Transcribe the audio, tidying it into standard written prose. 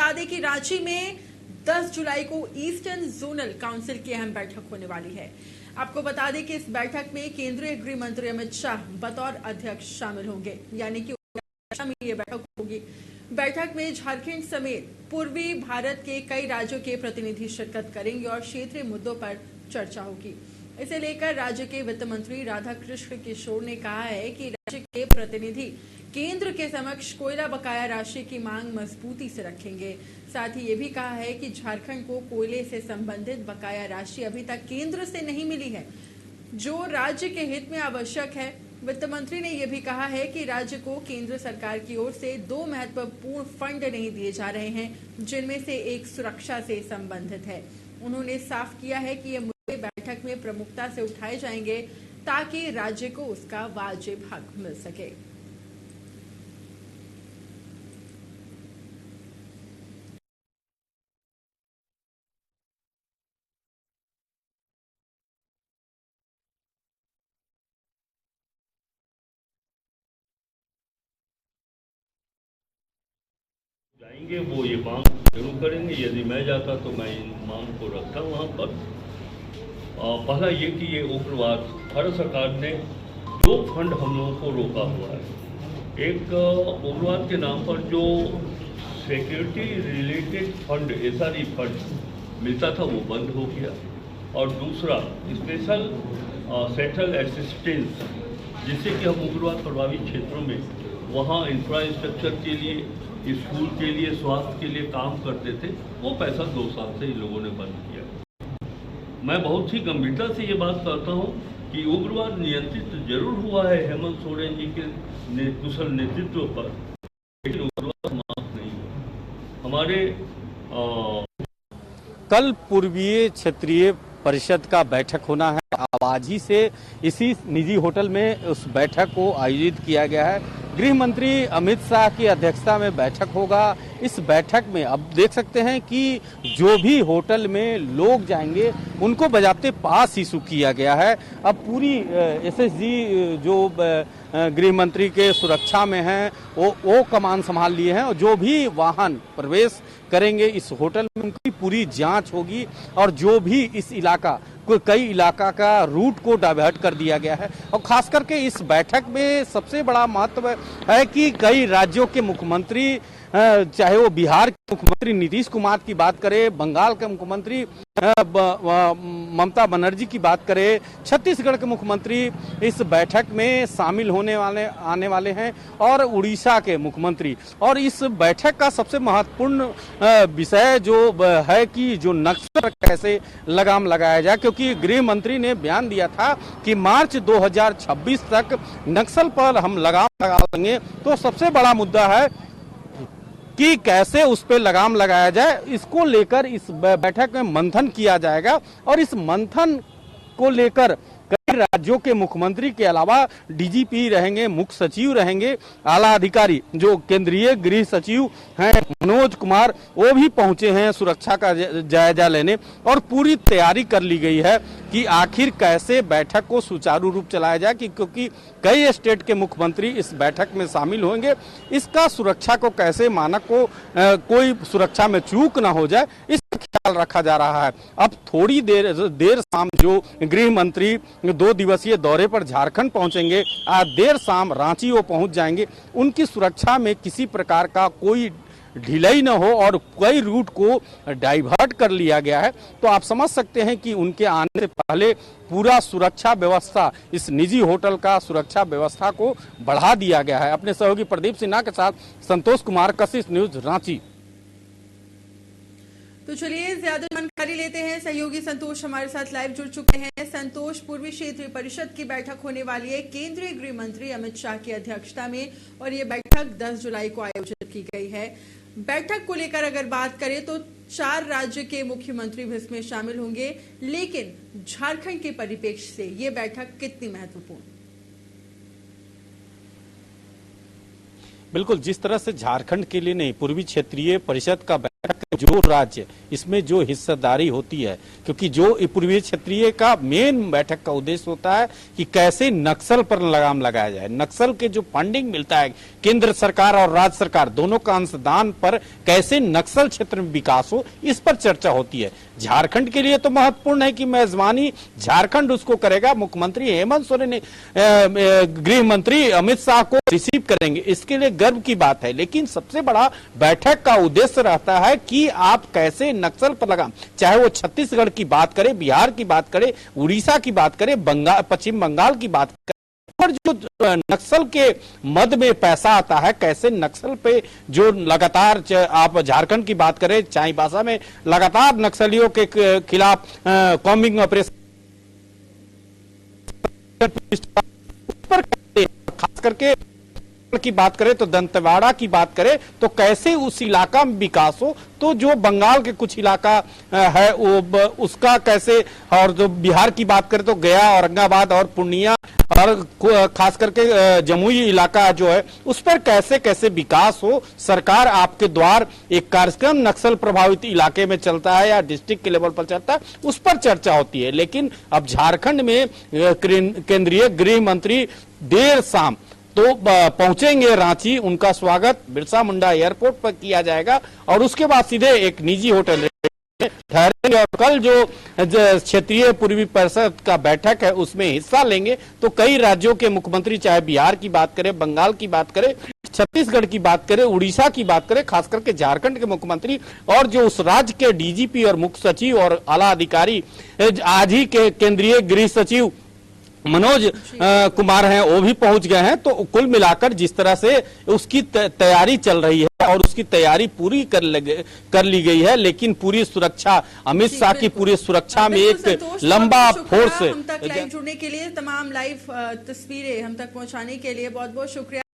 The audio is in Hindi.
बता दें कि रांची में 10 जुलाई को ईस्टर्न जोनल काउंसिल की अहम बैठक होने वाली है। आपको बता दें कि इस बैठक में केंद्रीय गृह मंत्री अमित शाह बतौर अध्यक्ष शामिल होंगे, यानी कि ये बैठक होगी। बैठक में झारखंड समेत पूर्वी भारत के कई राज्यों के प्रतिनिधि शिरकत करेंगे और क्षेत्रीय मुद्दों पर चर्चा होगी। इसे लेकर राज्य के वित्त मंत्री राधाकृष्ण किशोर ने कहा है कि राज्य के प्रतिनिधि केंद्र के समक्ष कोयला बकाया राशि की मांग मजबूती से रखेंगे। साथ ही ये भी कहा है कि झारखंड को कोयले से संबंधित बकाया राशि अभी तक केंद्र से नहीं मिली है, जो राज्य के हित में आवश्यक है। वित्त मंत्री ने यह भी कहा है कि राज्य को केंद्र सरकार की ओर से 2 महत्वपूर्ण फंड नहीं दिए जा रहे हैं, जिनमें से एक सुरक्षा से संबंधित है। उन्होंने साफ किया है कि ये मुद्दे बैठक में प्रमुखता से उठाए जाएंगे ताकि राज्य को उसका वाजिब हक मिल सके। जाएंगे वो ये मांग जरूर करेंगे। यदि मैं जाता तो मैं इन मांग को रखता वहाँ पर। पहला ये कि ये उग्रवाद, भारत सरकार ने 2 फंड हम लोगों को रोका हुआ है। एक उग्रवाद के नाम पर जो security related fund, SRE fund मिलता था वो बंद हो गया, और दूसरा स्पेशल सेटल असिस्टेंस, जिससे कि हम उग्रवाद प्रभावित क्षेत्रों में वहाँ इंफ्रास्ट्रक्चर के लिए, स्कूल के लिए, स्वास्थ्य के लिए काम करते थे, वो पैसा 2 साल से इन लोगों ने बंद किया। मैं बहुत ही गंभीरता से ये बात करता हूँ कि उग्रवाद नियंत्रित जरूर हुआ है हेमंत सोरेन जी के कुशल नेतृत्व पर, लेकिन उग्रवाद समाप्त नहीं हुआ। हमारे कल पूर्वीय क्षेत्रीय परिषद का बैठक होना है। आज ही से इसी निजी होटल में उस बैठक को आयोजित किया गया है। गृह मंत्री अमित शाह की अध्यक्षता में बैठक होगा। इस बैठक में अब देख सकते हैं कि जो भी होटल में लोग जाएंगे उनको बजाते पास इशू किया गया है। अब पूरी SSG जो गृह मंत्री के सुरक्षा में हैं वो कमान संभाल लिए हैं, और जो भी वाहन प्रवेश करेंगे इस होटल में उनकी पूरी जांच होगी, और जो भी इस इलाका कई इलाका का रूट को डाइवर्ट कर दिया गया है। और खास करके इस बैठक में सबसे बड़ा महत्व है कि कई राज्यों के मुख्यमंत्री, चाहे वो बिहार के मुख्यमंत्री नीतीश कुमार की बात करें, बंगाल के मुख्यमंत्री ममता बनर्जी की बात करें, छत्तीसगढ़ के मुख्यमंत्री इस बैठक में शामिल आने वाले हैं, और उड़ीसा के मुख्यमंत्री। और इस बैठक का सबसे महत्वपूर्ण विषय जो है कि जो नक्सल पर कैसे लगाम लगाया जाए, क्योंकि गृह मंत्री ने बयान दिया था कि मार्च 2026 तक नक्सल पर हम लगाम लगा देंगे। तो सबसे बड़ा मुद्दा है कि कैसे उस पर लगाम लगाया जाए। इसको लेकर इस बैठक में मंथन किया जाएगा, और इस मंथन को लेकर कई राज्यों के मुख्यमंत्री के अलावा DGP रहेंगे, मुख्य सचिव रहेंगे, आला अधिकारी जो केंद्रीय गृह सचिव हैं मनोज कुमार, वो भी पहुंचे हैं सुरक्षा का जायजा लेने। और पूरी तैयारी कर ली गई है कि आखिर कैसे बैठक को सुचारू रूप चलाया जाए, क्योंकि कई स्टेट के मुख्यमंत्री इस बैठक में शामिल होंगे। इसका सुरक्षा को कैसे मानक को कोई सुरक्षा में चूक ना हो जाए, इसका ख्याल रखा जा रहा है। अब थोड़ी देर शाम जो गृह मंत्री 2 दिवसीय दौरे पर झारखंड पहुंचेंगे, आज देर शाम रांची वो पहुंच जाएंगे। उनकी सुरक्षा में किसी प्रकार का कोई ढिलाई न हो, और कई रूट को डाइवर्ट कर लिया गया है। तो आप समझ सकते हैं कि उनके आने से पहले पूरा सुरक्षा व्यवस्था, इस निजी होटल का सुरक्षा व्यवस्था को बढ़ा दिया गया है। अपने सहयोगी प्रदीप सिन्हा के साथ संतोष कुमार, कशिश न्यूज, रांची। तो चलिए ज्यादा जानकारी लेते हैं। सहयोगी संतोष हमारे साथ लाइव जुड़ चुके हैं। संतोष, पूर्वी क्षेत्रीय परिषद की बैठक होने वाली है केंद्रीय गृह मंत्री अमित शाह की अध्यक्षता में, और ये बैठक 10 जुलाई को आयोजित की गई है। बैठक को लेकर अगर बात करें तो 4 राज्य के मुख्यमंत्री भी इसमें शामिल होंगे, लेकिन झारखंड के परिप्रेक्ष्य से ये बैठक कितनी महत्वपूर्ण? बिल्कुल, जिस तरह से झारखंड के लिए नहीं, पूर्वी क्षेत्रीय परिषद का जो राज्य इसमें जो हिस्सेदारी होती है, क्योंकि जो पूर्वी क्षेत्रीय का मेन बैठक का उद्देश्य होता है कि कैसे नक्सल पर लगाम लगाया जाए, नक्सल के जो फंडिंग मिलता है केंद्र सरकार और राज्य सरकार दोनों का अंशदान पर कैसे नक्सल क्षेत्र में विकास हो, इस पर चर्चा होती है। झारखंड के लिए तो महत्वपूर्ण है कि मेजबानी झारखंड उसको करेगा। मुख्यमंत्री हेमंत सोरेन ने गृह मंत्री अमित शाह को रिसीव करेंगे, इसके लिए गर्व की बात है। लेकिन सबसे बड़ा बैठक का उद्देश्य रहता है कि आप कैसे नक्सल पर लगाम, चाहे वो छत्तीसगढ़ की बात करें, बिहार की बात करें, उड़ीसा की बात करें, पश्चिम बंगाल की बात करें, और जो नक्सल के मद में पैसा आता है, कैसे नक्सल पे जो लगातार आप झारखंड की बात करें, चाईबासा में लगातार नक्सलियों के खिलाफ कॉम्बिंग ऑपरेशन पर खास करके की बात करें तो दंतेवाड़ा की बात करें तो कैसे उस इलाका में विकास हो, तो जो बंगाल के कुछ इलाका है वो उसका कैसे, और जो बिहार की बात करें तो गया, औरंगाबाद और पूर्णिया और खास करके जमुई इलाका जो है उस पर कैसे कैसे विकास हो। सरकार आपके द्वार एक कार्यक्रम नक्सल प्रभावित इलाके में चलता है या डिस्ट्रिक्ट के लेवल पर चलता है, उस पर चर्चा होती है। लेकिन अब झारखंड में केंद्रीय गृह मंत्री देर शाम तो पहुंचेंगे रांची, उनका स्वागत बिरसा मुंडा एयरपोर्ट पर किया जाएगा और उसके बाद सीधे एक निजी होटल ठहरेंगे और कल जो क्षेत्रीय पूर्वी परिषद का बैठक है उसमें हिस्सा लेंगे। तो कई राज्यों के मुख्यमंत्री, चाहे बिहार की बात करें, बंगाल की बात करें, छत्तीसगढ़ की बात करें, उड़ीसा की बात करें, खास करके झारखंड के मुख्यमंत्री और जो उस राज्य के डीजीपी और मुख्य सचिव और आला अधिकारी, आज ही के केंद्रीय गृह सचिव मनोज कुमार हैं, वो भी पहुंच गए हैं। तो कुल मिलाकर जिस तरह से उसकी तैयारी चल रही है और उसकी तैयारी पूरी कर ली गई है, लेकिन पूरी सुरक्षा, अमित शाह की पूरी सुरक्षा में एक लंबा फोर्स। हम तक लाइव जुड़ने के लिए, तमाम लाइव तस्वीरें हम तक पहुंचाने के लिए बहुत बहुत शुक्रिया।